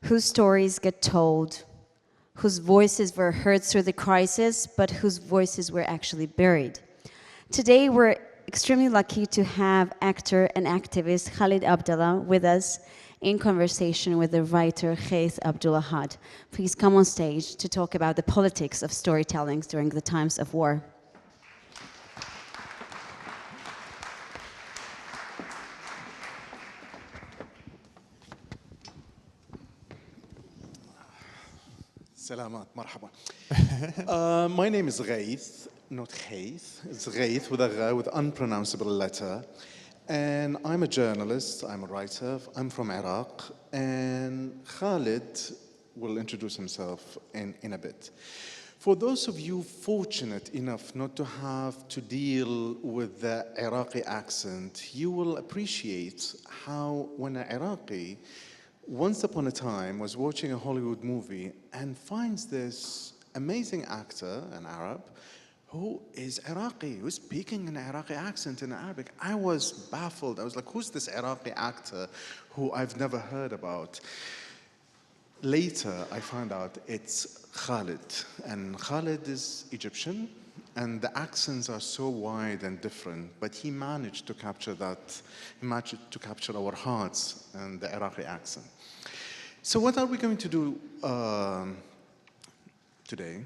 whose stories get told, whose voices were heard through the crisis, but whose voices were actually buried. Today, we're extremely lucky to have actor and activist Khalid Abdalla with us in conversation with the writer Ghaith Abdul-Ahad. Please come on stage to talk about the politics of storytelling during the times of war. Salamat, marhaba. My name is Ghaith, not Ghaith. It's Ghaith with unpronounceable letter. And I'm a journalist, I'm a writer, I'm from Iraq. And Khalid will introduce himself in a bit. For those of you fortunate enough not to have to deal with the Iraqi accent, you will appreciate how when an Iraqi once upon a time was watching a Hollywood movie and finds this amazing actor, an Arab, who is Iraqi, who's speaking an Iraqi accent in Arabic. I was baffled. I was like, who's this Iraqi actor who I've never heard about? Later, I found out it's Khalid. And Khalid is Egyptian, and the accents are so wide and different, but he managed to capture that, he managed to capture our hearts and the Iraqi accent. So what are we going to do today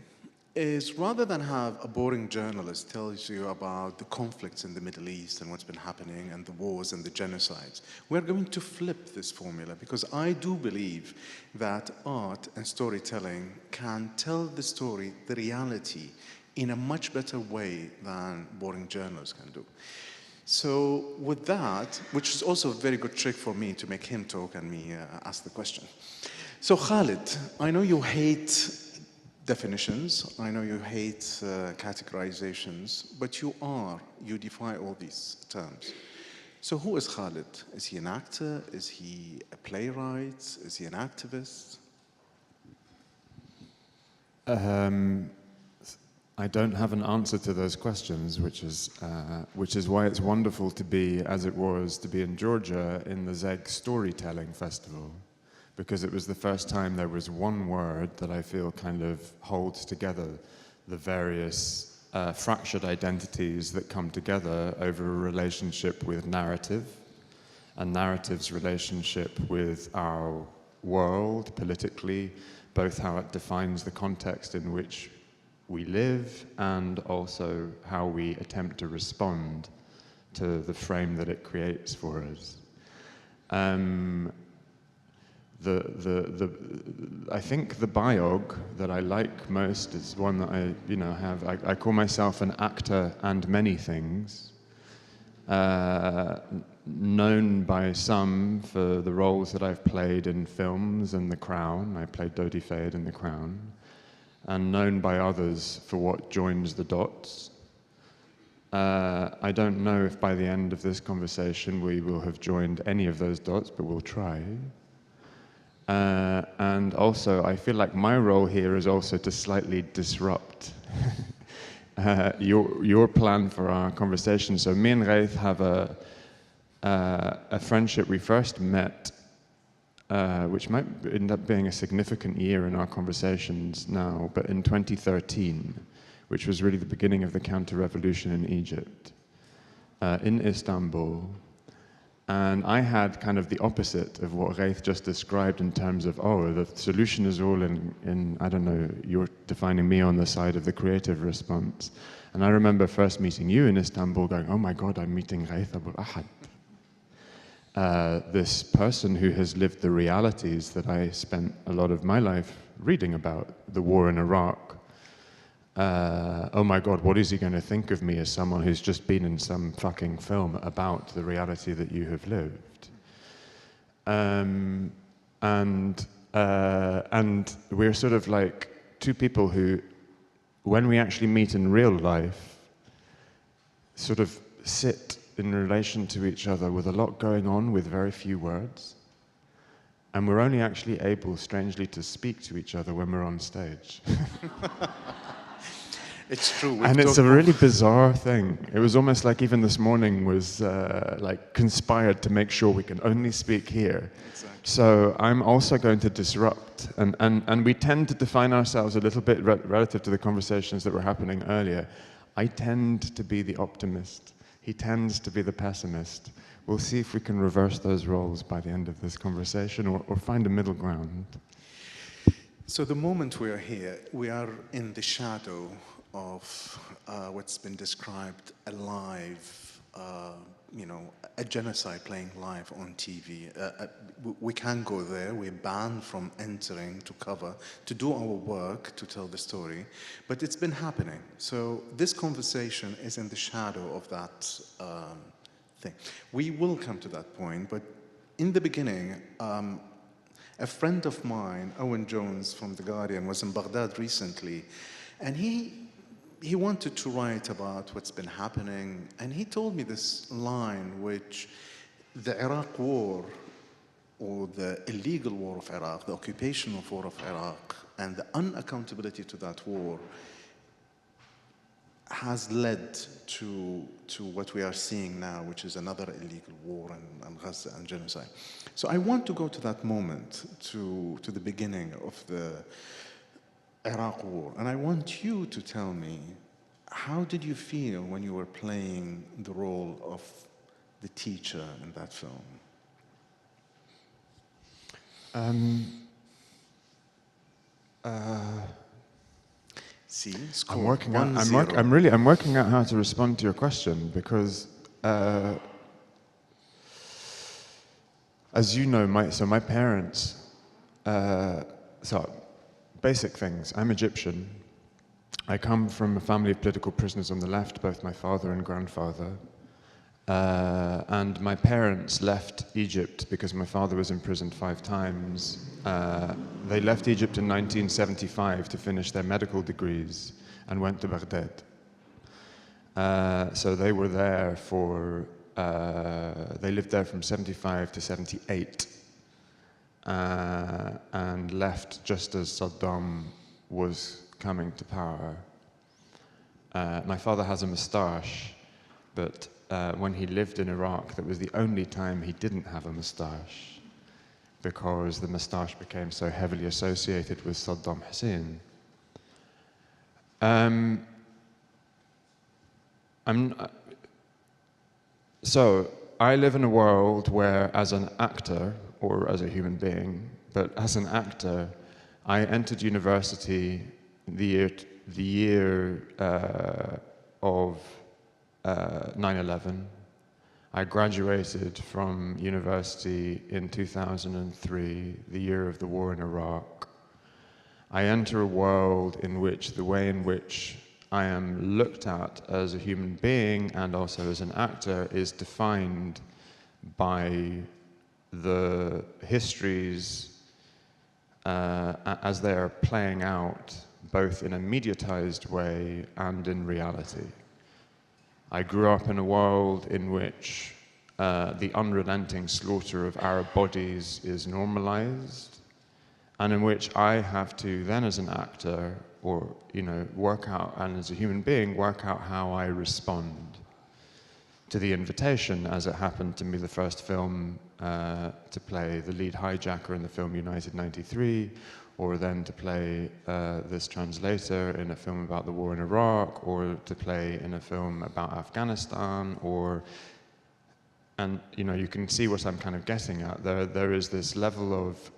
is rather than have a boring journalist tell you about the conflicts in the Middle East and what's been happening and the wars and the genocides, we're going to flip this formula because I do believe that art and storytelling can tell the story, the reality, in a much better way than boring journalists can do. So with that, which is also a very good trick for me to make him talk and me ask the question. So Khalid, I know you hate definitions, I know you hate categorizations, but you defy all these terms. So who is Khalid? Is he an actor? Is he a playwright? Is he an activist? I don't have an answer to those questions, which is why it's wonderful to be, as it was, to be in Georgia in the Zeg Storytelling Festival, because it was the first time there was one word that I feel kind of holds together the various fractured identities that come together over a relationship with narrative, and narrative's relationship with our world politically, both how it defines the context in which we live and also how we attempt to respond to the frame that it creates for us. I think the biog that I like most is one that I call myself an actor and many things, known by some for the roles that I've played in films and The Crown. I played Dodi Fayed in The Crown. And known by others for what joins the dots. I don't know if by the end of this conversation we will have joined any of those dots, but we'll try. And also, I feel like my role here is also to slightly disrupt your plan for our conversation. So me and Ghaith have a friendship. We first met which might end up being a significant year in our conversations now, but in 2013, which was really the beginning of the counter-revolution in Egypt, in Istanbul. And I had kind of the opposite of what Ghaith just described in terms of, oh, the solution is all in, I don't know, you're defining me on the side of the creative response. And I remember first meeting you in Istanbul going, oh my God, I'm meeting Ghaith Abdul-Ahad. This person who has lived the realities that I spent a lot of my life reading about, the war in Iraq. Oh my God, what is he going to think of me as someone who's just been in some fucking film about the reality that you have lived? And we're sort of like two people who, when we actually meet in real life, sort of sit in relation to each other with a lot going on with very few words. And we're only actually able, strangely, to speak to each other when we're on stage. It's true. And it's a really bizarre thing. It was almost like even this morning was like conspired to make sure we can only speak here. Exactly. So I'm also going to disrupt. And we tend to define ourselves a little bit relative to the conversations that were happening earlier. I tend to be the optimist. He tends to be the pessimist. We'll see if we can reverse those roles by the end of this conversation or find a middle ground. So the moment we are here, we are in the shadow of what's been described alive, a genocide playing live on TV. We can't go there. We're banned from entering to cover, to do our work, to tell the story. But it's been happening. So this conversation is in the shadow of that thing. We will come to that point, but in the beginning, a friend of mine, Owen Jones from The Guardian, was in Baghdad recently, and he wanted to write about what's been happening, and he told me this line, which the Iraq war, or the illegal war of Iraq, the occupational war of Iraq, and the unaccountability to that war has led to what we are seeing now, which is another illegal war and Gaza and genocide. So I want to go to that moment, to the beginning of the Iraq war, and I want you to tell me, how did you feel when you were playing the role of the teacher in that film? See, score. I'm working out. 1-0. I'm working out how to respond to your question because, as you know, my parents. So, basic things. I'm Egyptian. I come from a family of political prisoners on the left, both my father and grandfather. And my parents left Egypt because my father was imprisoned 5 times. They left Egypt in 1975 to finish their medical degrees and went to Baghdad. So they were there for, they lived there from 75 to 78 and left just as Saddam was coming to power. My father has a moustache, but when he lived in Iraq, that was the only time he didn't have a moustache, because the moustache became so heavily associated with Saddam Hussein. So I live in a world where, as an actor, or as a human being, but as an actor, I entered university the year of 9/11. I graduated from university in 2003, the year of the war in Iraq. I enter a world in which the way in which I am looked at as a human being and also as an actor is defined by the histories as they are playing out, both in a mediatized way and in reality. I grew up in a world in which the unrelenting slaughter of Arab bodies is normalized, and in which I have to then, as an actor, or work out, and as a human being, work out how I respond to the invitation, as it happened to be the first film to play the lead hijacker in the film United 93, or then to play this translator in a film about the war in Iraq, or to play in a film about Afghanistan, and you can see what I'm kind of getting at. There is this level of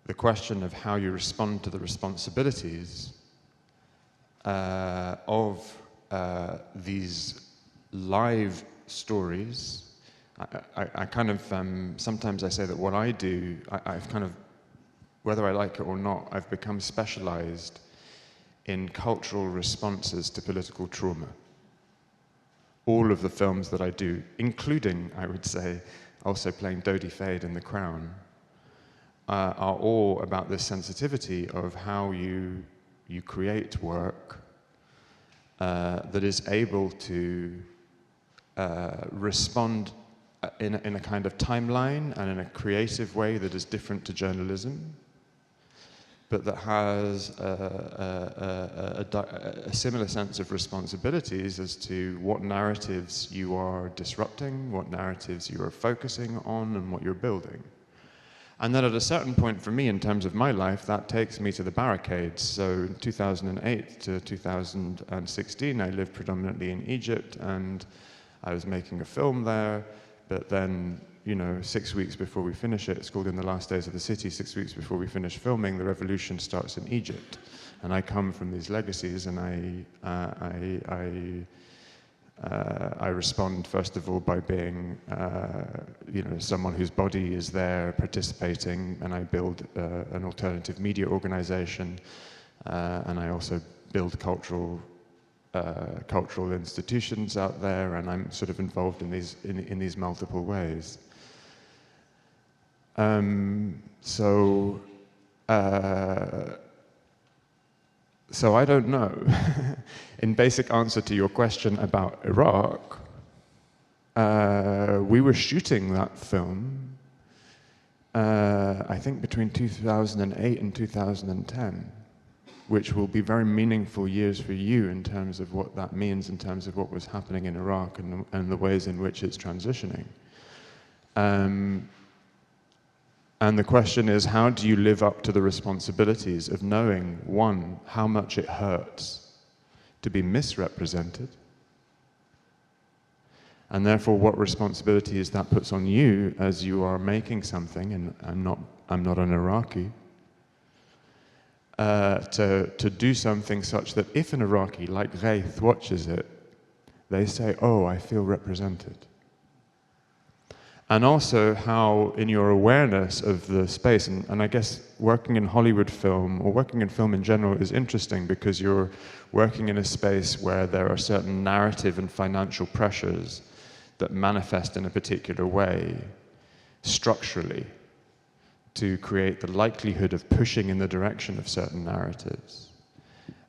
the question of how you respond to the responsibilities of these live stories. I kind of, sometimes I say that what I do, I've kind of, whether I like it or not, I've become specialized in cultural responses to political trauma. All of the films that I do, including, I would say, also playing Dodi Fayed in The Crown, are all about this sensitivity of how you create work that is able to respond in a kind of timeline and in a creative way that is different to journalism, but that has a similar sense of responsibilities as to what narratives you are disrupting, what narratives you are focusing on, and what you're building. And then at a certain point for me, in terms of my life, that takes me to the barricades. So in 2008 to 2016, I lived predominantly in Egypt, and I was making a film there, but then, you know, 6 weeks before we finish it, it's called In the Last Days of the City, 6 weeks before we finish filming, the revolution starts in Egypt. And I come from these legacies, and I respond, first of all, by being, you know, someone whose body is there participating, and I build an alternative media organization, and I also build cultural institutions out there, and I'm sort of involved in these multiple ways. So I don't know. In basic answer to your question about Iraq, we were shooting that film, I think between 2008 and 2010, which will be very meaningful years for you in terms of what that means, in terms of what was happening in Iraq and the ways in which it's transitioning. And the question is, how do you live up to the responsibilities of knowing, one, how much it hurts to be misrepresented, and therefore what responsibilities that puts on you as you are making something, and I'm not an Iraqi, to do something such that if an Iraqi like Ghaith watches it, they say, oh, I feel represented. And also how, in your awareness of the space, and I guess working in Hollywood film, or working in film in general, is interesting because you're working in a space where there are certain narrative and financial pressures that manifest in a particular way, structurally, to create the likelihood of pushing in the direction of certain narratives.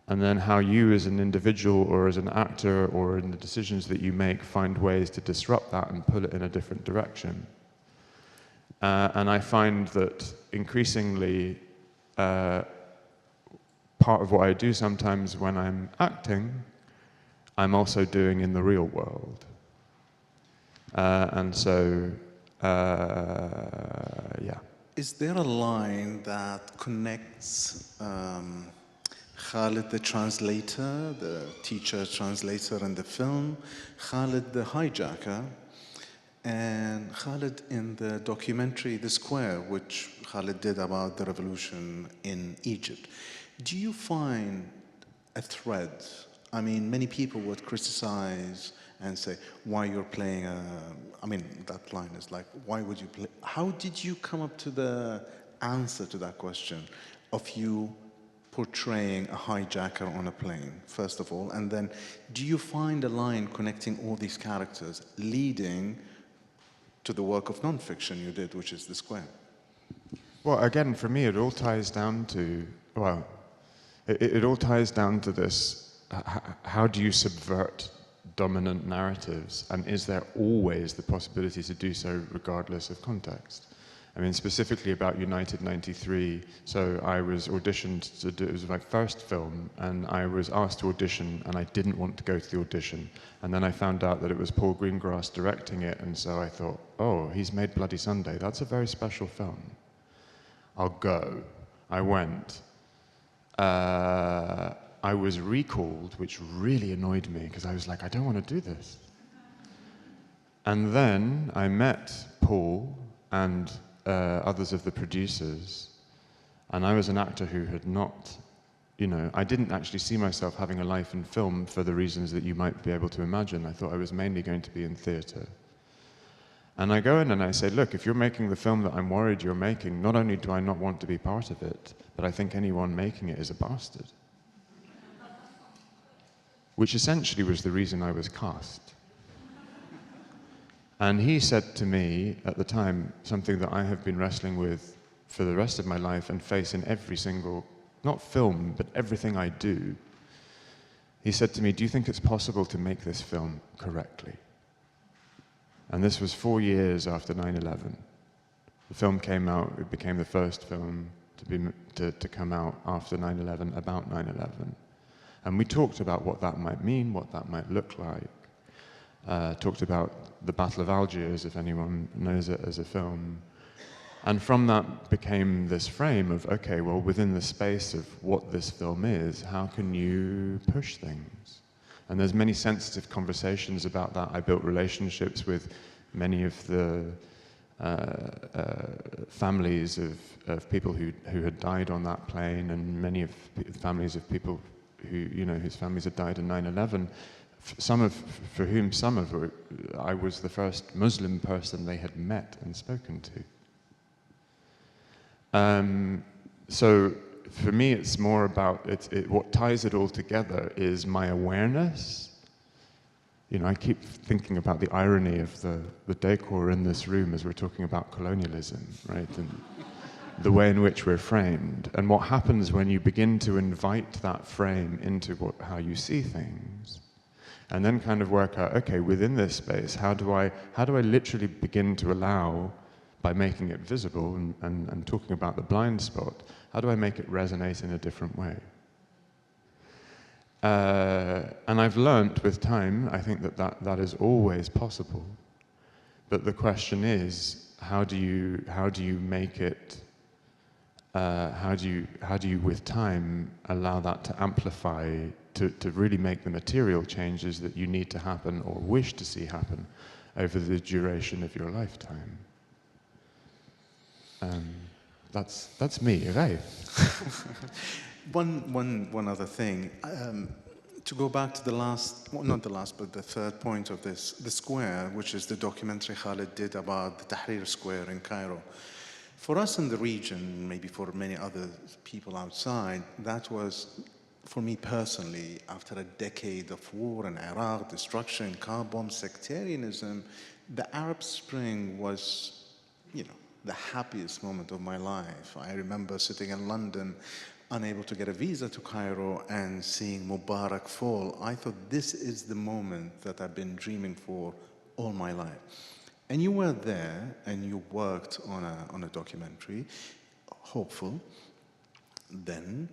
And then how you as an individual or as an actor or in the decisions that you make find ways to disrupt that and pull it in a different direction. And I find that increasingly part of what I do sometimes when I'm acting, I'm also doing in the real world. And so, yeah. Is there a line that connects Khalid the translator, the teacher translator in the film, Khalid the hijacker, and Khalid in the documentary The Square, which Khalid did about the revolution in Egypt? Do you find a thread? I mean, many people would criticize and say, why you're playing I mean, that line is like, why would you play? How did you come up to the answer to that question of you portraying a hijacker on a plane, first of all? And then, do you find a line connecting all these characters leading to the work of nonfiction you did, which is The Square? Well, again, for me, it all ties down to, well, it all ties down to this, how do you subvert dominant narratives, and is there always the possibility to do so regardless of context? I mean, specifically about United 93, so I was auditioned to do, it was my first film, and I was asked to audition, and I didn't want to go to the audition. And then I found out that it was Paul Greengrass directing it, and so I thought, oh, he's made Bloody Sunday. That's a very special film. I'll go. I went. I was recalled, which really annoyed me, because I was like, I don't want to do this. And then I met Paul and others of the producers, and I was an actor who had not, you know, I didn't actually see myself having a life in film for the reasons that you might be able to imagine. I thought I was mainly going to be in theatre. And I go in and I say, look, if you're making the film that I'm worried you're making, not only do I not want to be part of it, but I think anyone making it is a bastard. Which essentially was the reason I was cast. And he said to me at the time something that I have been wrestling with for the rest of my life and face in every single, not film, but everything I do. He said to me, do you think it's possible to make this film correctly? And this was 4 years after 9/11. The film came out, it became the first film to come out after 9/11 about 9/11. And we talked about what that might mean, what that might look like. Talked about the Battle of Algiers, if anyone knows it as a film. And from that became this frame of, okay, well, within the space of what this film is, how can you push things? And there's many sensitive conversations about that. I built relationships with many of the families of people who had died on that plane, and many of families of people whose families had died in 9/11. For whom I was the first Muslim person they had met and spoken to. So for me, it's more about what ties it all together is my awareness. I keep thinking about the irony of the decor in this room as we're talking about colonialism, right? And the way in which we're framed. And what happens when you begin to invite that frame into how you see things, and then kind of work out, okay, within this space, how do I literally begin to allow, by making it visible and talking about the blind spot, how do I make it resonate in a different way? And I've learnt with time, I think that is always possible. But the question is, how do you make it, how do you with time allow that to amplify, to really make the material changes that you need to happen or wish to see happen over the duration of your lifetime? That's me, right? One other thing. To go back to the last, well, not the last, but the third point of this, the square, which is the documentary Khalid did about the Tahrir Square in Cairo. For us in the region, maybe for many other people outside, that was, for me personally, after a decade of war in Iraq, destruction, car bombs, sectarianism, the Arab Spring was, the happiest moment of my life. I remember sitting in London, unable to get a visa to Cairo, and seeing Mubarak fall. I thought, this is the moment that I've been dreaming for all my life. And you were there, and you worked on a documentary, hopeful. Then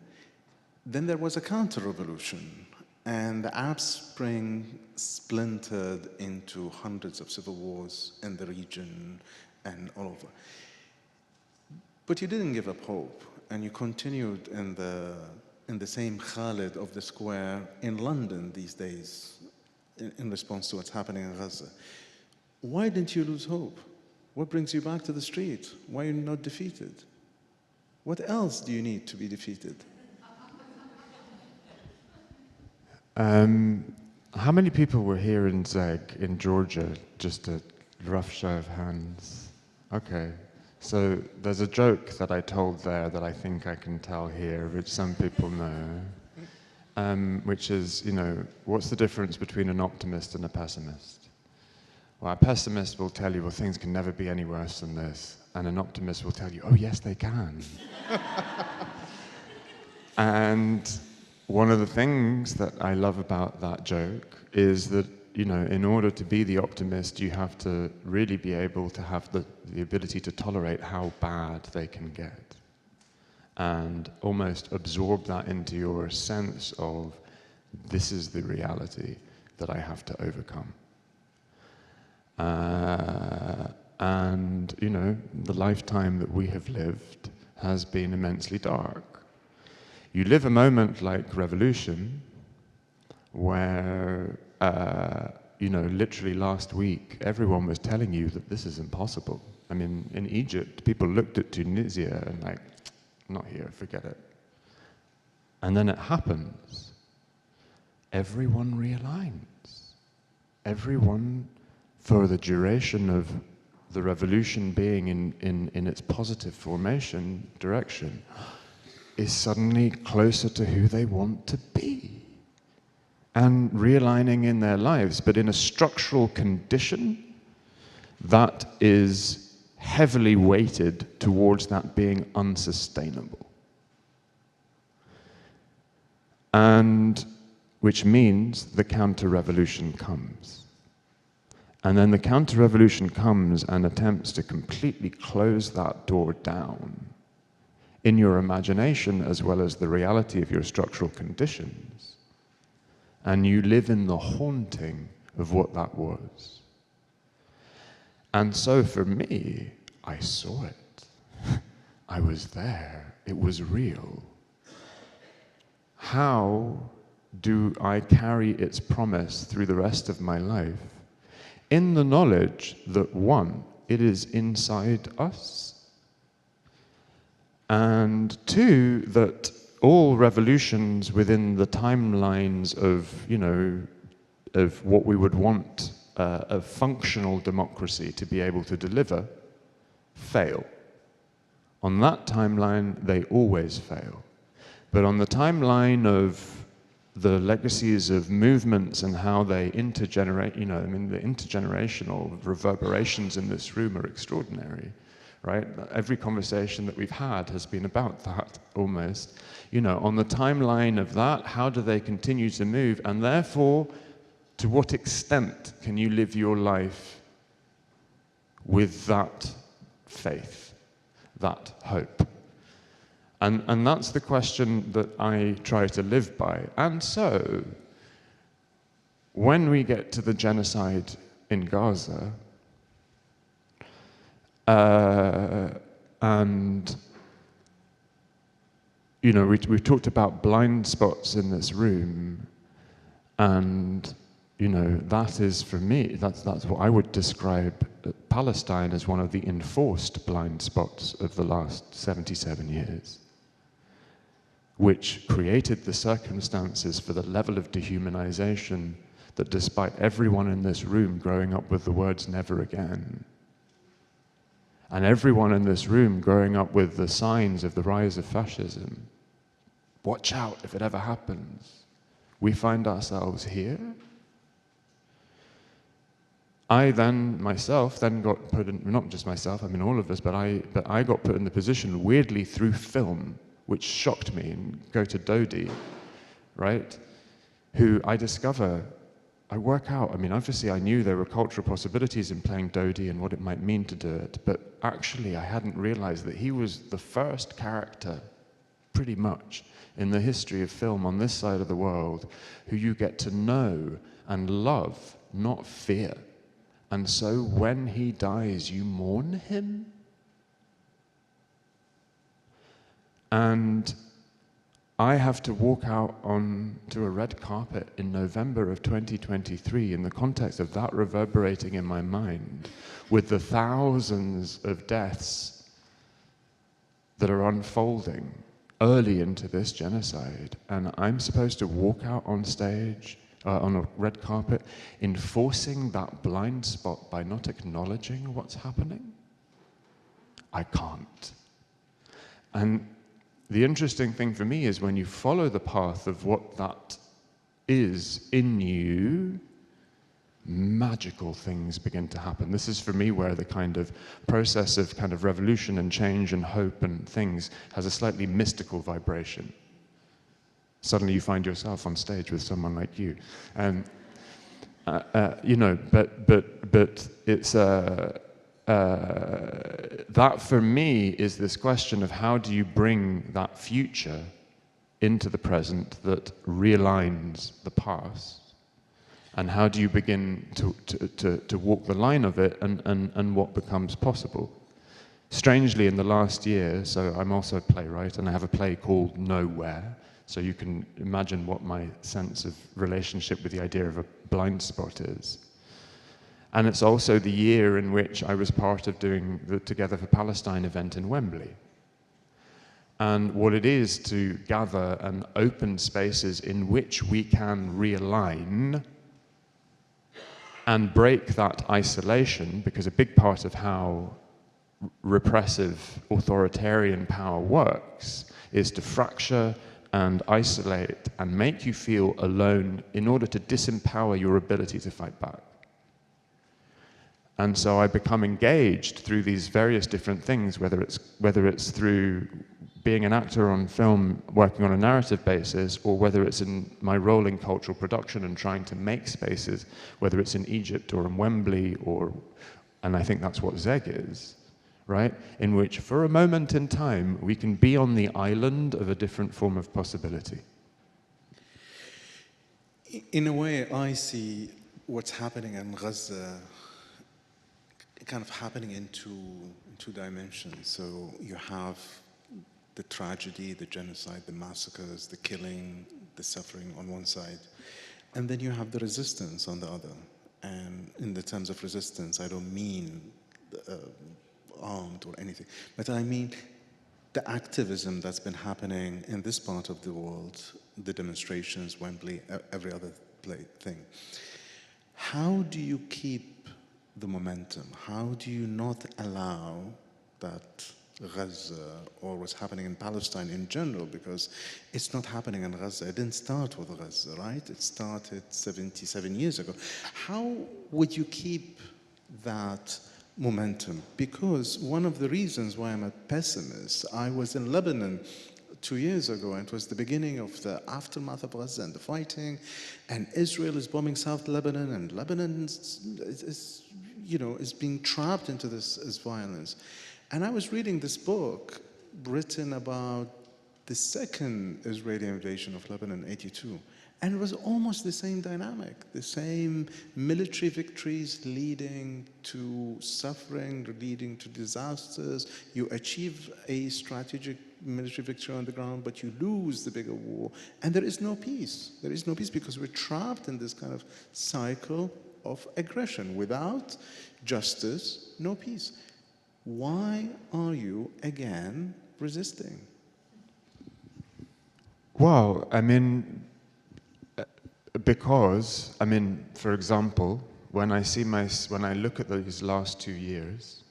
there was a counter-revolution, and the Arab Spring splintered into hundreds of civil wars in the region and all over. But you didn't give up hope, and you continued in the same Khalid of the square in London these days in response to what's happening in Gaza. Why didn't you lose hope? What brings you back to the street? Why are you not defeated? What else do you need to be defeated? How many people were here in Zeg, in Georgia? Just a rough show of hands. Okay. So there's a joke that I told there that I think I can tell here, which some people know, which is, what's the difference between an optimist and a pessimist? Well, a pessimist will tell you, well, things can never be any worse than this. And an optimist will tell you, oh, yes, they can. And one of the things that I love about that joke is that, in order to be the optimist, you have to really be able to have the ability to tolerate how bad they can get and almost absorb that into your sense of, this is the reality that I have to overcome. And, the lifetime that we have lived has been immensely dark. You live a moment like revolution where literally last week, everyone was telling you that this is impossible. I mean, in Egypt, people looked at Tunisia and like, not here, forget it. And then it happens. Everyone realigns. Everyone, for the duration of the revolution being in its positive formation direction, is suddenly closer to who they want to be. And realigning in their lives, but in a structural condition that is heavily weighted towards that being unsustainable. And which means the counter-revolution comes. And then the counter-revolution comes and attempts to completely close that door down in your imagination as well as the reality of your structural conditions. And you live in the haunting of what that was. And so for me, I saw it. I was there. It was real. How do I carry its promise through the rest of my life? In the knowledge that, one, it is inside us, and two, that all revolutions within the timelines of, of what we would want a functional democracy to be able to deliver, fail. On that timeline, they always fail. But on the timeline of the legacies of movements and how they intergenerate, the intergenerational reverberations in this room are extraordinary, right? Every conversation that we've had has been about that, almost. On the timeline of that, how do they continue to move? And therefore, to what extent can you live your life with that faith, that hope? And that's the question that I try to live by. And so, when we get to the genocide in Gaza, and we've talked about blind spots in this room, and that is, for me, that's what I would describe Palestine as one of the enforced blind spots of the last 77 years, which created the circumstances for the level of dehumanization that, despite everyone in this room growing up with the words "never again," and everyone in this room growing up with the signs of the rise of fascism, watch out if it ever happens, we find ourselves here. I myself got put in, not just myself, all of us, but I got put in the position, weirdly, through film, which shocked me, and go to Dodi, right? Who I discover, I work out, obviously I knew there were cultural possibilities in playing Dodi and what it might mean to do it, but actually I hadn't realized that he was the first character, pretty much, in the history of film on this side of the world, who you get to know and love, not fear. And so when he dies, you mourn him? And I have to walk out onto a red carpet in November of 2023 in the context of that reverberating in my mind, with the thousands of deaths that are unfolding early into this genocide. And I'm supposed to walk out on stage, on a red carpet, enforcing that blind spot by not acknowledging what's happening? I can't. And the interesting thing for me is when you follow the path of what that is in you, magical things begin to happen. This is for me where the kind of process of kind of revolution and change and hope and things has a slightly mystical vibration. Suddenly you find yourself on stage with someone like you. And, but it's that for me is this question of how do you bring that future into the present that realigns the past, and how do you begin to walk the line of it and what becomes possible. Strangely, in the last year, so I'm also a playwright and I have a play called Nowhere, so you can imagine what my sense of relationship with the idea of a blind spot is. And it's also the year in which I was part of doing the Together for Palestine event in Wembley. And what it is to gather and open spaces in which we can realign and break that isolation, because a big part of how repressive authoritarian power works is to fracture and isolate and make you feel alone in order to disempower your ability to fight back. And so I become engaged through these various different things, whether it's through being an actor on film, working on a narrative basis, or whether it's in my role in cultural production and trying to make spaces, whether it's in Egypt or in Wembley, and I think that's what ZEG is, right? In which, for a moment in time, we can be on the island of a different form of possibility. In a way, I see what's happening in Gaza kind of happening in two dimensions. So you have the tragedy, the genocide, the massacres, the killing, the suffering on one side. And then you have the resistance on the other. And in the terms of resistance, I don't mean armed or anything, but I mean the activism that's been happening in this part of the world, the demonstrations, Wembley, every other thing. How do you keep the momentum? How do you not allow that Gaza or what's happening in Palestine in general, because it's not happening in Gaza. It didn't start with Gaza, right? It started 77 years ago. How would you keep that momentum? Because one of the reasons why I'm a pessimist, I was in Lebanon 2 years ago, and it was the beginning of the aftermath of Gaza and the fighting, and Israel is bombing South Lebanon, and Lebanon is being trapped into this violence. And I was reading this book written about the second Israeli invasion of Lebanon in '82. And it was almost the same dynamic, the same military victories leading to suffering, leading to disasters. You achieve a strategic military victory on the ground, but you lose the bigger war. And there is no peace. There is no peace because we're trapped in this kind of cycle of aggression. Without justice, no peace. Why are you again resisting? Well, I mean, because, for example, when I look at these last 2 years,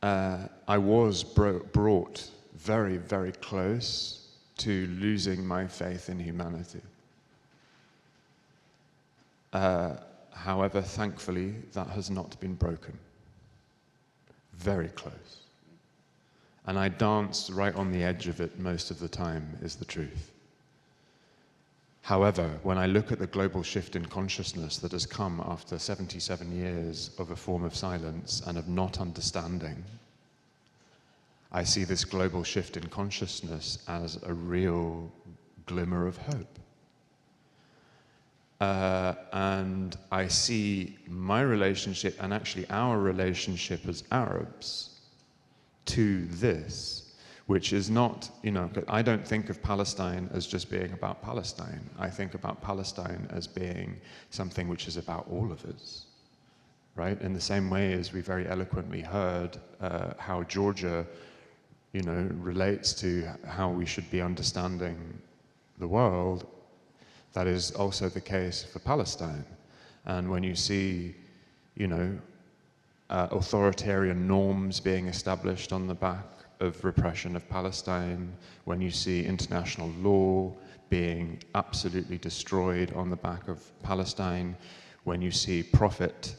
I was brought very, very close to losing my faith in humanity. However, thankfully, that has not been broken. Very close. And I dance right on the edge of it most of the time, is the truth. However, when I look at the global shift in consciousness that has come after 77 years of a form of silence and of not understanding, I see this global shift in consciousness as a real glimmer of hope. And I see my relationship, and actually our relationship as Arabs, to this, which is not, I don't think of Palestine as just being about Palestine. I think about Palestine as being something which is about all of us, right? In the same way as we very eloquently heard how Georgia, relates to how we should be understanding the world. That is also the case for Palestine. And when you see, authoritarian norms being established on the back of repression of Palestine, when you see international law being absolutely destroyed on the back of Palestine, when you see profit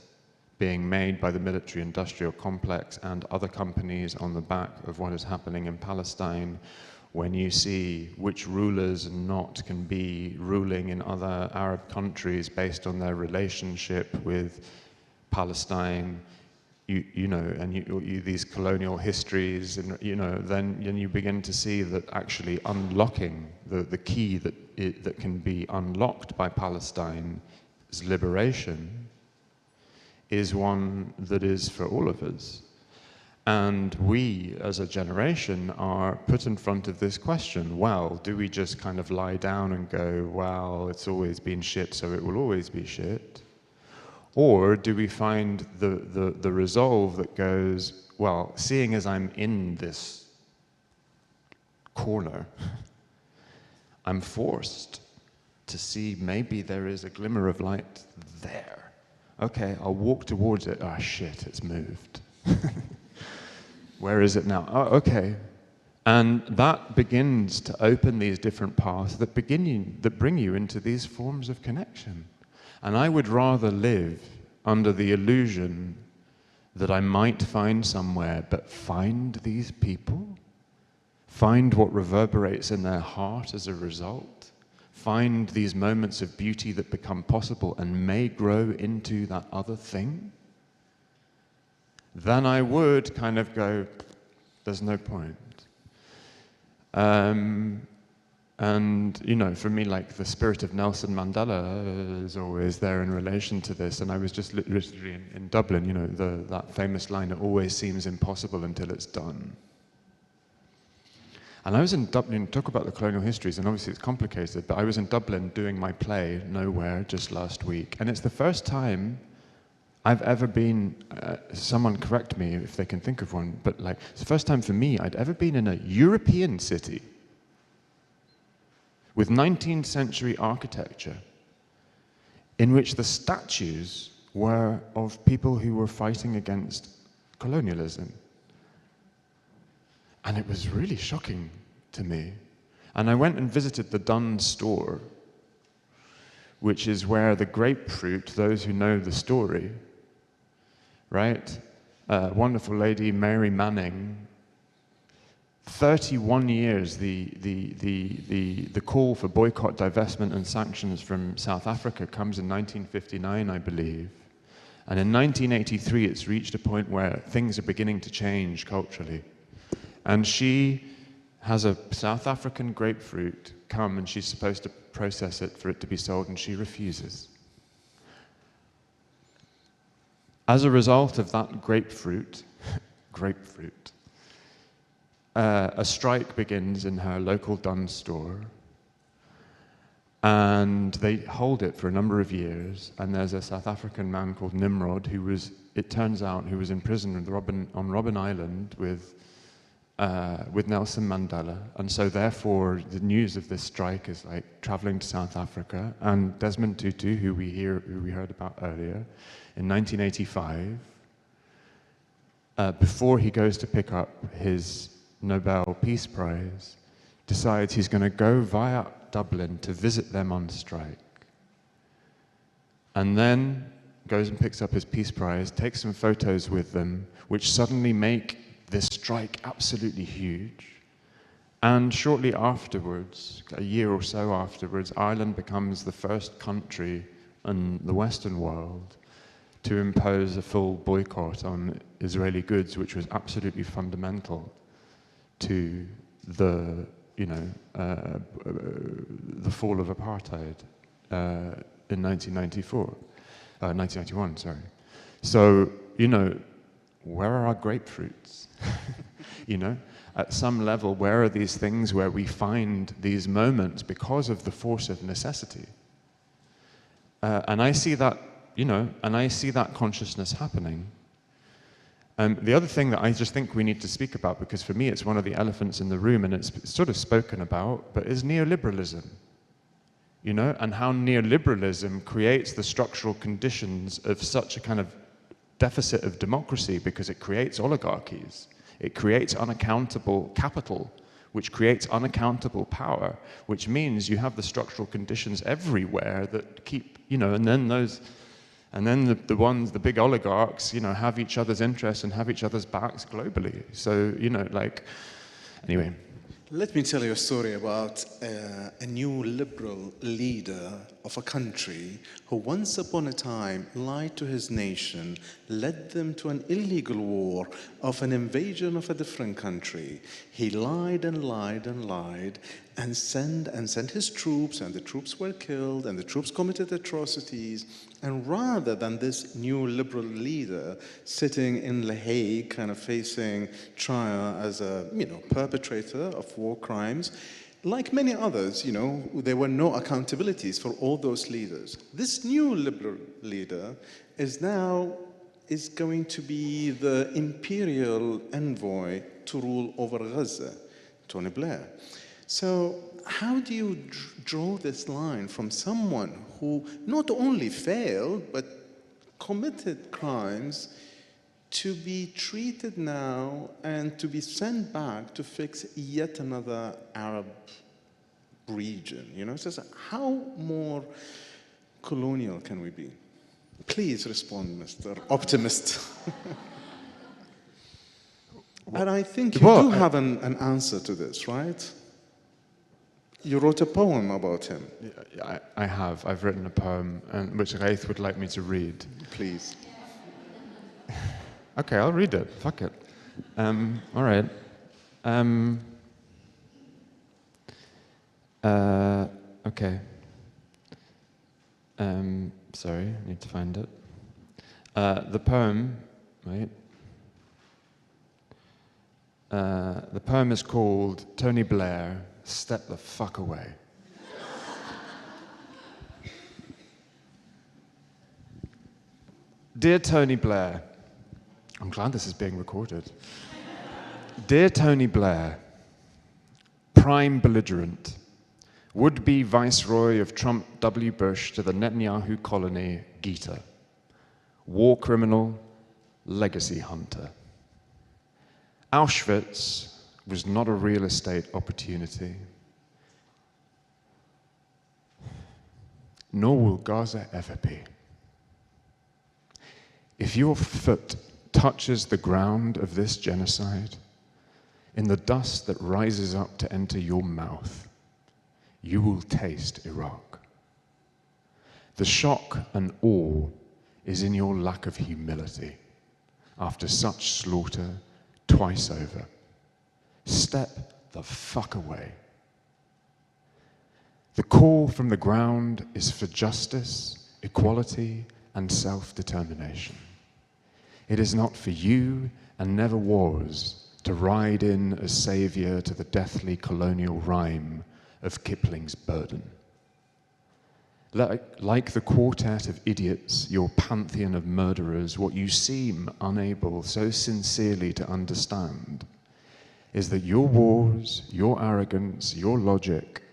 being made by the military-industrial complex and other companies on the back of what is happening in Palestine, when you see which rulers and not can be ruling in other Arab countries based on their relationship with Palestine, these colonial histories, and then you begin to see that actually unlocking the key that can be unlocked by Palestine's liberation is one that is for all of us. And we, as a generation, are put in front of this question, well, do we just kind of lie down and go, well, it's always been shit, so it will always be shit? Or do we find the resolve that goes, well, seeing as I'm in this corner, I'm forced to see maybe there is a glimmer of light there. Okay, I'll walk towards it. Ah, shit, it's moved. Where is it now? Oh, okay. And that begins to open these different paths that bring you into these forms of connection. And I would rather live under the illusion that I might find somewhere, but find these people, find what reverberates in their heart as a result, find these moments of beauty that become possible and may grow into that other thing, then I would kind of go, there's no point. And, you know, for me, like, the spirit of Nelson Mandela is always there in relation to this. And I was just literally in Dublin, you know, that famous line, it always seems impossible until it's done. And I was in Dublin, talk about the colonial histories, and obviously it's complicated, but I was in Dublin doing my play, Nowhere, just last week. And it's the first time I've ever been, someone correct me if they can think of one, but like, it's the first time for me I'd ever been in a European city with 19th century architecture in which the statues were of people who were fighting against colonialism. And it was really shocking to me. And I went and visited the Dunn store, which is where the grapefruit, those who know the story, right? Wonderful lady, Mary Manning, 31 years, the call for boycott, divestment, and sanctions from South Africa comes in 1959, I believe. And in 1983, it's reached a point where things are beginning to change culturally. And she has a South African grapefruit come, and she's supposed to process it for it to be sold, and she refuses. As a result of that grapefruit, a strike begins in her local Dunn store, and they hold it for a number of years. And there's a South African man called Nimrod who was, it turns out, who was in prison on Robben Island with Nelson Mandela. And so therefore the news of this strike is like traveling to South Africa. And Desmond Tutu, who we heard about earlier, in 1985, before he goes to pick up his Nobel Peace Prize, decides he's going to go via Dublin to visit them on strike. And then goes and picks up his Peace Prize, takes some photos with them, which suddenly make this strike absolutely huge. And shortly afterwards, a year or so afterwards, Ireland becomes the first country in the Western world to impose a full boycott on Israeli goods, which was absolutely fundamental to the, you know, the fall of apartheid in 1991, sorry. So, you know, where are our grapefruits? You know, at some level, where are these things where we find these moments because of the force of necessity? And I see that, you know, and I see that consciousness happening. The other thing that I just think we need to speak about, because for me it's one of the elephants in the room and it's sort of spoken about, but is neoliberalism. You know, and how neoliberalism creates the structural conditions of such a kind of deficit of democracy, because it creates oligarchies. It creates unaccountable capital, which creates unaccountable power, which means you have the structural conditions everywhere that keep, you know, and then the big oligarchs, you know, have each other's interests and have each other's backs globally. So, you know, like, anyway. Let me tell you a story about a new liberal leader of a country who once upon a time lied to his nation, led them to an illegal war of an invasion of a different country. He lied and lied and lied and sent his troops, and the troops were killed, and the troops committed atrocities. And rather than this new liberal leader sitting in The Hague, kind of facing trial as a, you know, perpetrator of war crimes, like many others, you know, there were no accountabilities for all those leaders. This new liberal leader is going to be the imperial envoy to rule over Gaza, Tony Blair. So how do you draw this line from someone who not only failed, but committed crimes, to be treated now and to be sent back to fix yet another Arab region? You know, it's just, how more colonial can we be? Please respond, Mr. Optimist. And I think you do have an answer to this, right? You wrote a poem about him. Yeah, I have. I've written a poem, which Ghaith would like me to read. Please. Okay, I'll read it. Fuck it. All right. Okay. Sorry, I need to find it. The poem, wait. The poem is called Tony Blair, Step the Fuck Away. Dear Tony Blair, I'm glad this is being recorded. Dear Tony Blair, prime belligerent, would-be viceroy of Trump W. Bush to the Netanyahu colony, Gita, war criminal, legacy hunter. Auschwitz was not a real estate opportunity, nor will Gaza ever be. If your foot touches the ground of this genocide, in the dust that rises up to enter your mouth, you will taste Iraq. The shock and awe is in your lack of humility after such slaughter twice over. Step the fuck away. The call from the ground is for justice, equality, and self-determination. It is not for you, and never was, to ride in as savior to the deathly colonial rhyme of Kipling's burden. Like the quartet of idiots, your pantheon of murderers, what you seem unable so sincerely to understand is that your wars, your arrogance, your logic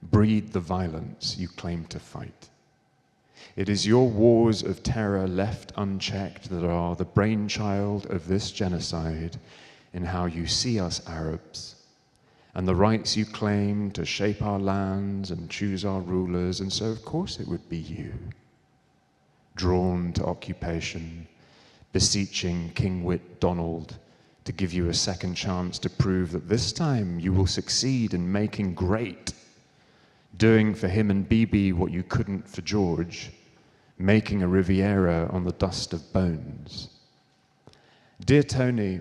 breed the violence you claim to fight. It is your wars of terror left unchecked that are the brainchild of this genocide in how you see us Arabs, and the rights you claim to shape our lands and choose our rulers, and so of course it would be you, drawn to occupation, beseeching King Wit Donald to give you a second chance to prove that this time you will succeed in making great, doing for him and Bibi what you couldn't for George, making a Riviera on the dust of bones. Dear Tony,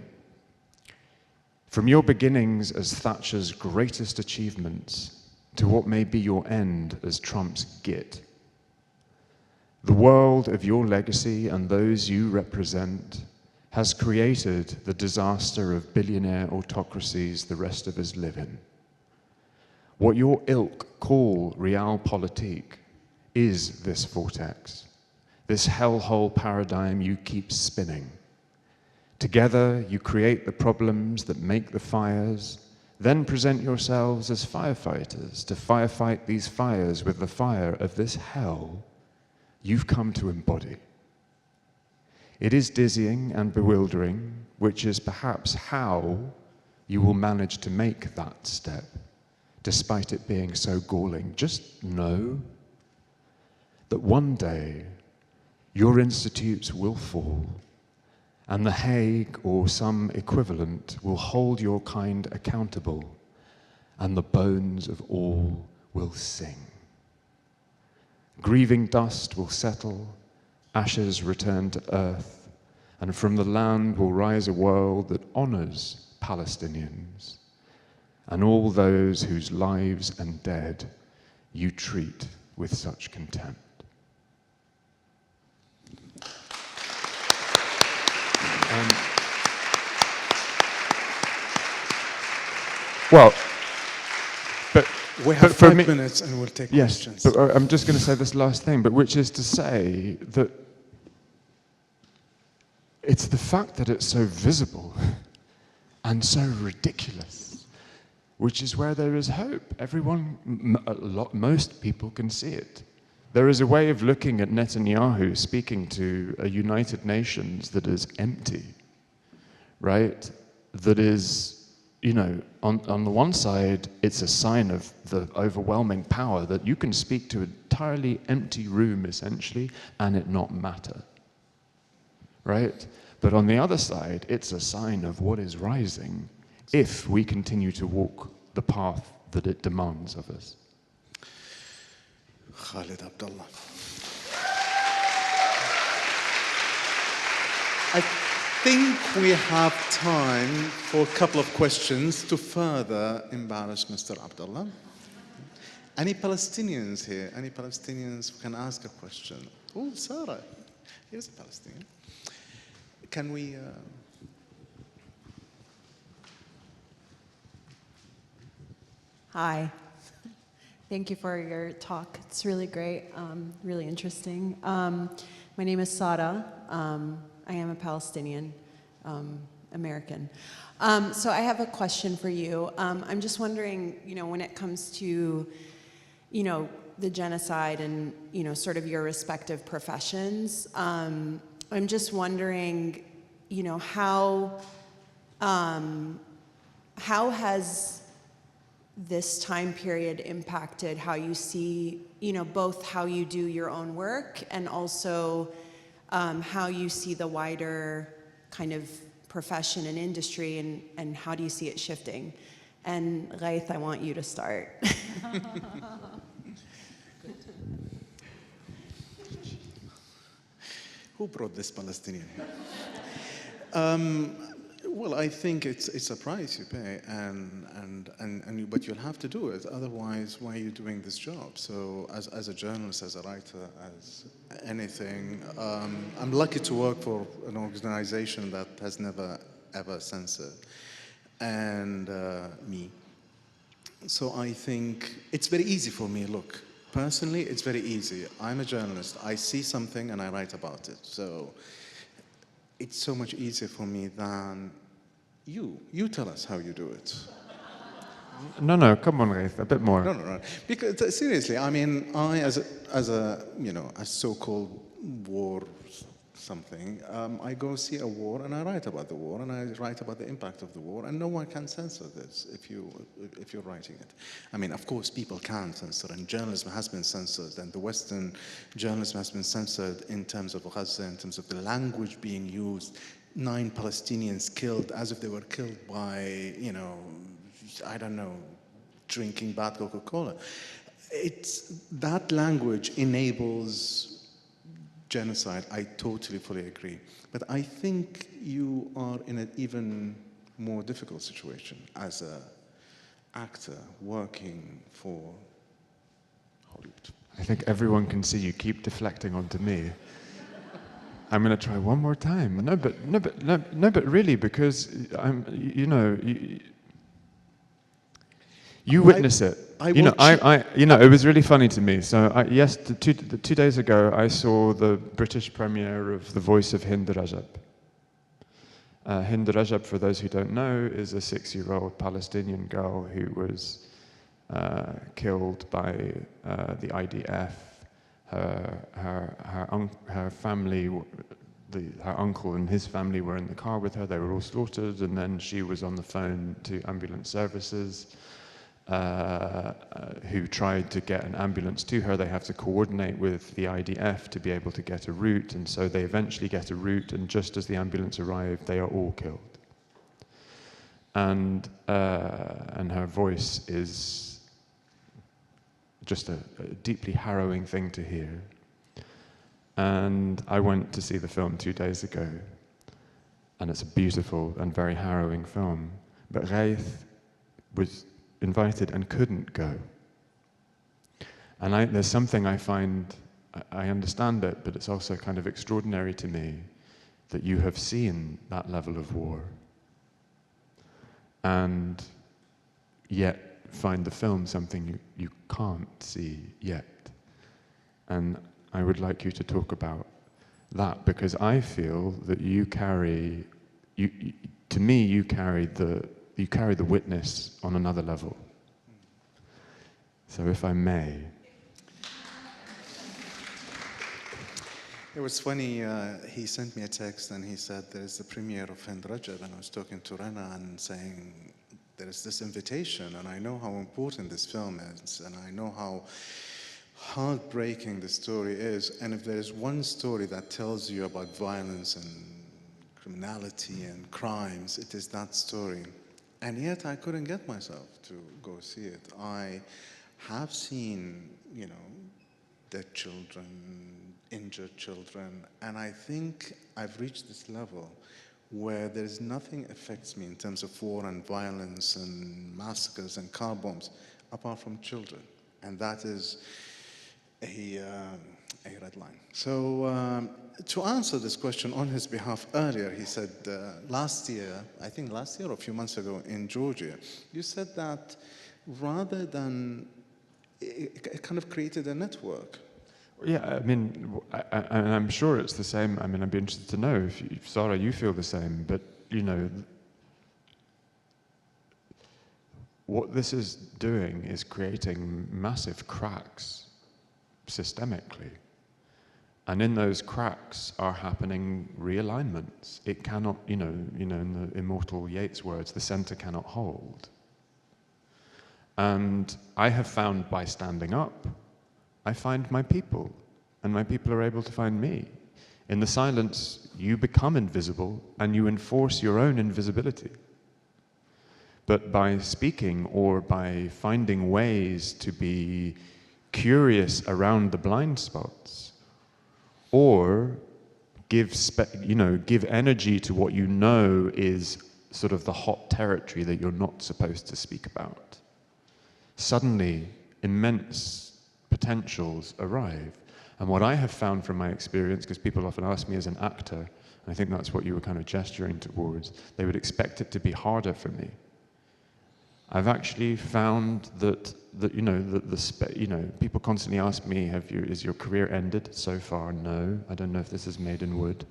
from your beginnings as Thatcher's greatest achievements to what may be your end as Trump's git, the world of your legacy and those you represent has created the disaster of billionaire autocracies the rest of us live in. What your ilk call realpolitik is this vortex, this hellhole paradigm you keep spinning. Together, you create the problems that make the fires, then present yourselves as firefighters to firefight these fires with the fire of this hell you've come to embody. It is dizzying and bewildering, which is perhaps how you will manage to make that step, despite it being so galling. Just know that one day your institutes will fall, and The Hague or some equivalent will hold your kind accountable, and the bones of all will sing. Grieving dust will settle, ashes return to earth, and from the land will rise a world that honors Palestinians and all those whose lives and dead you treat with such contempt. Well, we have for 5 me, minutes and we'll take yes, questions. but I'm just going to say this last thing, but which is to say that it's the fact that it's so visible and so ridiculous, which is where there is hope. Everyone, most people can see it. There is a way of looking at Netanyahu speaking to a United Nations that is empty, right? That is, you know, on the one side, it's a sign of the overwhelming power that you can speak to an entirely empty room, essentially, and it not matter, right? But on the other side, it's a sign of what is rising if we continue to walk the path that it demands of us. Khalid Abdalla. think we have time for a couple of questions to further embarrass Mr. Abdullah. Any Palestinians here? Any Palestinians who can ask a question? Oh, Sarah, here's a Palestinian. Can we... Hi. Thank you for your talk. It's really great, really interesting. My name is Sada. I am a Palestinian American. So I have a question for you. I'm just wondering, when it comes to, the genocide and, sort of your respective professions, I'm just wondering, how has this time period impacted how you see, both how you do your own work and also how you see the wider kind of profession and industry, and how do you see it shifting? And Ghaith, I want you to start. Who brought this Palestinian here? Well, I think it's a price you pay, but you'll have to do it. Otherwise, why are you doing this job? So, as a journalist, as a writer, as anything, I'm lucky to work for an organization that has never ever censored, and me. So I think it's very easy for me. Look, personally, it's very easy. I'm a journalist. I see something and I write about it. So it's so much easier for me than you. You tell us how you do it. No, come on, Ghaith, a bit more. No. Because seriously, I mean, I as a so-called war something, I go see a war and I write about the war and I write about the impact of the war, and no one can censor this if you're writing it. I mean, of course, people can censor, and journalism has been censored, and the Western journalism has been censored in terms of Gaza, in terms of the language being used. 9 Palestinians killed as if they were killed by, I don't know, drinking bad Coca-Cola. That language enables genocide. I totally, fully agree. But I think you are in an even more difficult situation as an actor working for Hollywood. I think everyone can see you keep deflecting onto me. I'm going to try one more time. No, but really, because you witness it. It was really funny to me. So, two days ago, I saw the British premiere of The Voice of Hind Rajab. Hind Rajab, for those who don't know, is a 6-year-old Palestinian girl who was killed by the IDF. Her family, her uncle and his family were in the car with her. They were all slaughtered, and then she was on the phone to ambulance services. Who tried to get an ambulance to her. They have to coordinate with the IDF to be able to get a route, and so they eventually get a route, and just as the ambulance arrived, they are all killed. And her voice is just a deeply harrowing thing to hear. And I went to see the film 2 days ago, and it's a beautiful and very harrowing film. But Ghaith was invited and couldn't go. And there's something I find, I understand it, but it's also kind of extraordinary to me that you have seen that level of war and yet find the film something you can't see yet. And I would like you to talk about that, because I feel that you carry, to me, you carry the witness on another level. So if I may. It was funny, he sent me a text and he said there's the premiere of Hind Rajab, and I was talking to Rana and saying there is this invitation, and I know how important this film is, and I know how heartbreaking the story is, and if there's one story that tells you about violence and criminality and crimes, it is that story. And yet I couldn't get myself to go see it. I have seen, dead children, injured children, and I think I've reached this level where there is nothing affects me in terms of war and violence and massacres and car bombs apart from children. And that is a red line. So to answer this question on his behalf earlier, he said last year, I think last year or a few months ago in Georgia, you said that rather than, it kind of created a network. Yeah, I mean, I'm sure it's the same. I mean, I'd be interested to know if Sarah, you feel the same, but, you know, what this is doing is creating massive cracks systemically. And in those cracks are happening realignments. It cannot, you know, in the immortal Yeats words, the center cannot hold. And I have found by standing up, I find my people, and my people are able to find me. In the silence, you become invisible, and you enforce your own invisibility. But by speaking or by finding ways to be curious around the blind spots, or give energy to what you know is sort of the hot territory that you're not supposed to speak about, suddenly immense potentials arrive. And what I have found from my experience, because people often ask me as an actor, and I think that's what you were kind of gesturing towards, they would expect it to be harder for me. I've actually found that people constantly ask me, is your career ended? So far, no. I don't know if this is made in wood.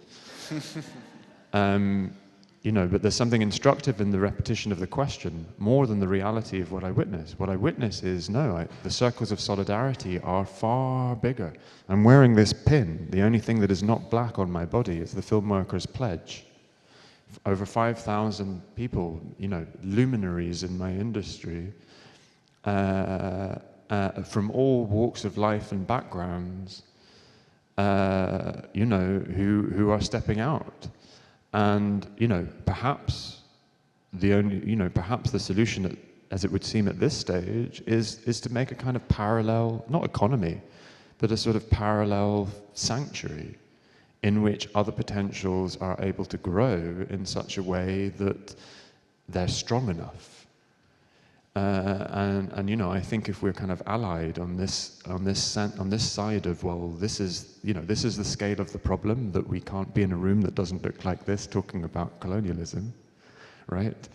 But there's something instructive in the repetition of the question more than the reality of what I witness. What I witness is, the circles of solidarity are far bigger. I'm wearing this pin. The only thing that is not black on my body is the Filmworkers Pledge. Over 5,000 people, luminaries in my industry, from all walks of life and backgrounds, who are stepping out. And, perhaps the solution, as it would seem at this stage, is to make a kind of parallel, not economy, but a sort of parallel sanctuary in which other potentials are able to grow in such a way that they're strong enough. I think if we're kind of allied on this side of, well, this is the scale of the problem, that we can't be in a room that doesn't look like this talking about colonialism, right?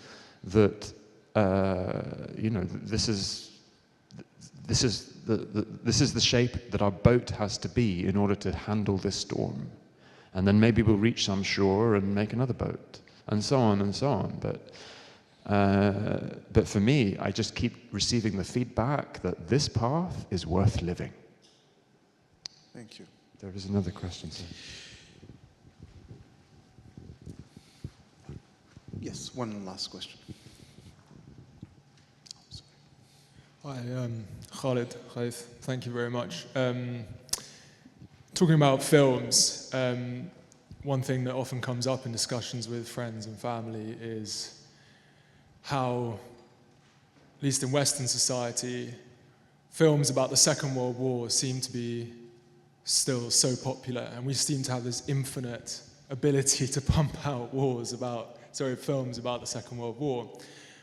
That this is the shape that our boat has to be in order to handle this storm, and then maybe we'll reach some shore and make another boat, and so on and so on. But for me, I just keep receiving the feedback that this path is worth living. Thank you. There is another question, sir. Yes, one last question. Hi, Khalid, Ghaith, thank you very much. Talking about films, one thing that often comes up in discussions with friends and family is how, at least in Western society, films about the Second World War seem to be still so popular, and we seem to have this infinite ability to pump out films about the Second World War.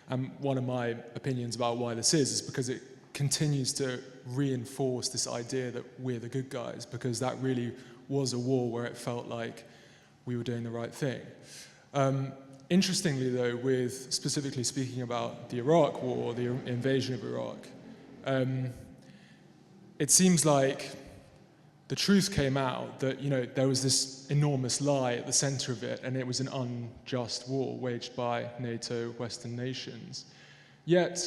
And one of my opinions about why this is because it continues to reinforce this idea that we're the good guys, because that really was a war where it felt like we were doing the right thing. Interestingly, though, with specifically speaking about the Iraq War, the invasion of Iraq, it seems like the truth came out that there was this enormous lie at the center of it, and it was an unjust war waged by NATO, Western nations. Yet,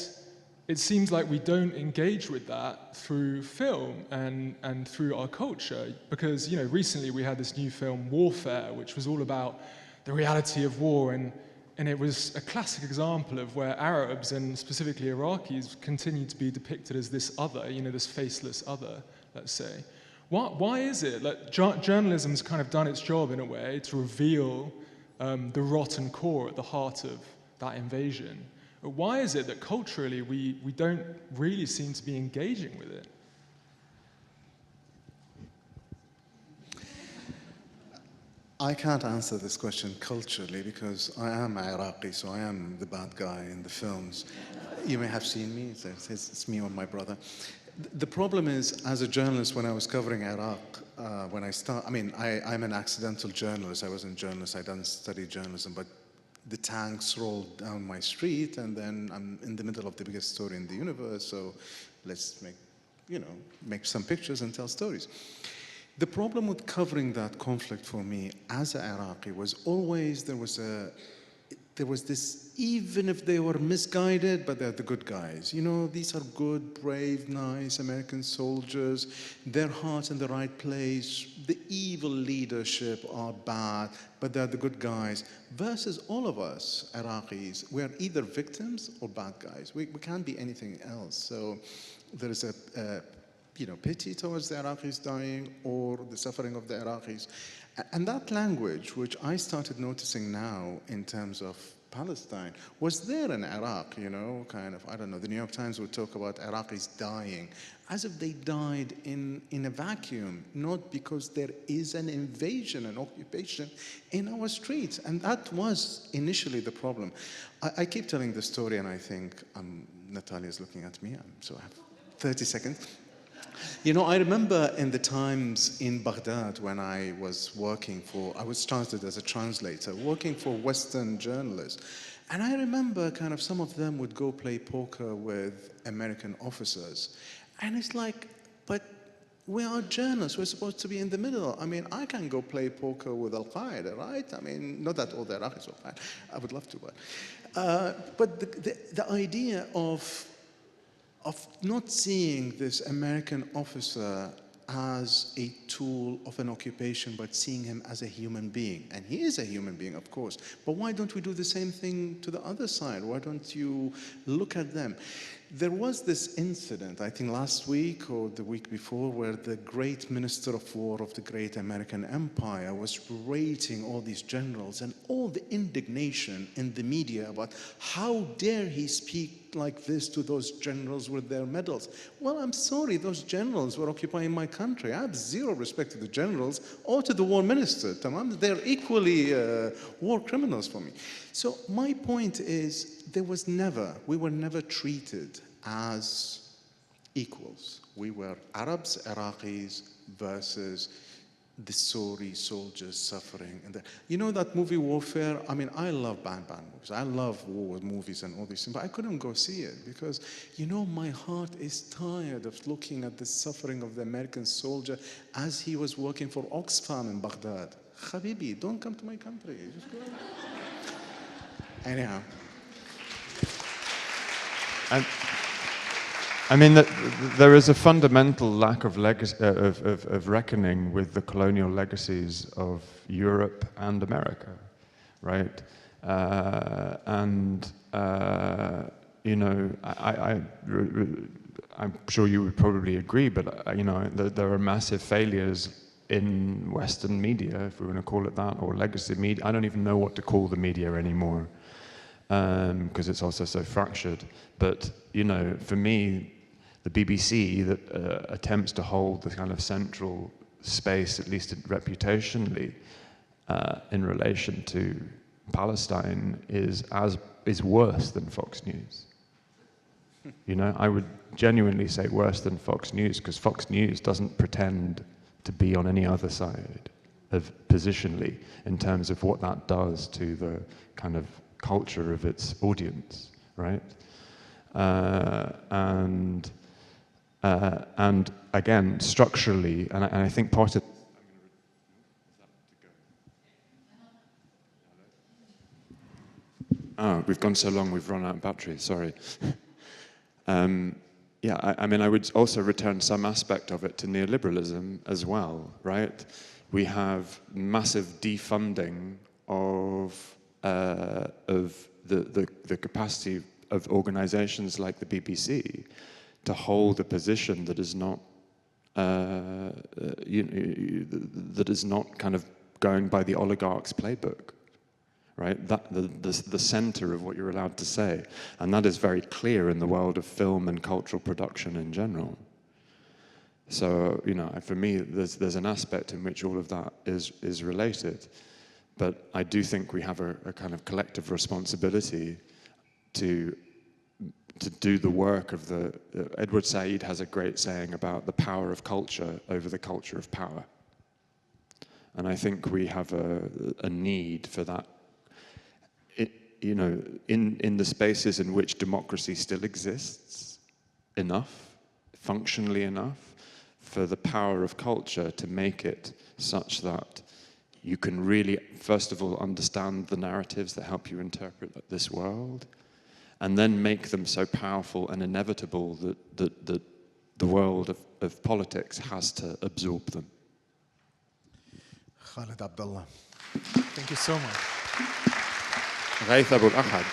it seems like we don't engage with that through film and through our culture, because recently we had this new film, Warfare, which was all about the reality of war, and it was a classic example of where Arabs, and specifically Iraqis, continue to be depicted as this other, this faceless other, let's say. Why is it that journalism's kind of done its job in a way to reveal the rotten core at the heart of that invasion? But why is it that culturally we don't really seem to be engaging with it? I can't answer this question culturally because I am Iraqi, so I am the bad guy in the films. You may have seen me, it's me or my brother. The problem is, as a journalist, when I was covering Iraq, I'm an accidental journalist. I wasn't a journalist, I didn't study journalism, but the tanks rolled down my street, and then I'm in the middle of the biggest story in the universe, so let's make some pictures and tell stories. The problem with covering that conflict for me as an Iraqi was always there was this, even if they were misguided, but they're the good guys. You know, these are good, brave, nice American soldiers. Their heart's in the right place. The evil leadership are bad, but they're the good guys. Versus all of us Iraqis, we are either victims or bad guys. We can't be anything else. So there is a pity towards the Iraqis dying or the suffering of the Iraqis. And that language, which I started noticing now in terms of Palestine, was there in Iraq, I don't know, the New York Times would talk about Iraqis dying, as if they died in a vacuum, not because there is an invasion, an occupation in our streets. And that was initially the problem. I keep telling the story, and I think Natalia's looking at me, so I have 30 seconds. I remember in the times in Baghdad when I was started as a translator, working for Western journalists. And I remember some of them would go play poker with American officers. And it's like, but we are journalists, we're supposed to be in the middle. I can go play poker with Al-Qaeda, right? Not that all the Iraqis are Al-Qaeda. I would love to, but the idea of not seeing this American officer as a tool of an occupation, but seeing him as a human being. And he is a human being, of course. But why don't we do the same thing to the other side? Why don't you look at them? There was this incident, I think last week or the week before, where the great Minister of War of the great American Empire was rating all these generals, and all the indignation in the media about how dare he speak like this to those generals with their medals. Well, I'm sorry, those generals were occupying my country. I have zero respect to the generals or to the war minister. They're equally war criminals for me. So my point is, we were never treated as equals. We were Arabs, Iraqis versus the sorry soldiers suffering. And that movie Warfare? I love bang movies. I love war movies and all these things, but I couldn't go see it because, my heart is tired of looking at the suffering of the American soldier as he was working for Oxfam in Baghdad. Habibi, don't come to my country. Just go. Anyhow. There is a fundamental lack of reckoning with the colonial legacies of Europe and America, right? I'm sure you would probably agree, but there are massive failures in Western media, if we want to call it that, or legacy media. I don't even know what to call the media anymore, because it's also so fractured. But for me, the BBC that attempts to hold the kind of central space, at least reputationally, in relation to Palestine, is worse than Fox News. I would genuinely say worse than Fox News, because Fox News doesn't pretend to be on any other side of positionally in terms of what that does to the kind of culture of its audience, right? And again, structurally, and I think part of we've gone so long, we've run out of battery, sorry. I would also return some aspect of it to neoliberalism as well, right? We have massive defunding of the capacity of organizations like the BBC to hold a position that is not that is not kind of going by the oligarch's playbook, right? That the center of what you're allowed to say, and that is very clear in the world of film and cultural production in general. So for me, there's an aspect in which all of that is related. But I do think we have a kind of collective responsibility to do the work of the... Edward Said has a great saying about the power of culture over the culture of power. And I think we have a need for that, in the spaces in which democracy still exists, functionally enough, for the power of culture to make it such that you can really, first of all, understand the narratives that help you interpret this world, and then make them so powerful and inevitable that the world of politics has to absorb them. Khalid Abdalla. Thank you so much. Ghaith Abdul-Ahad.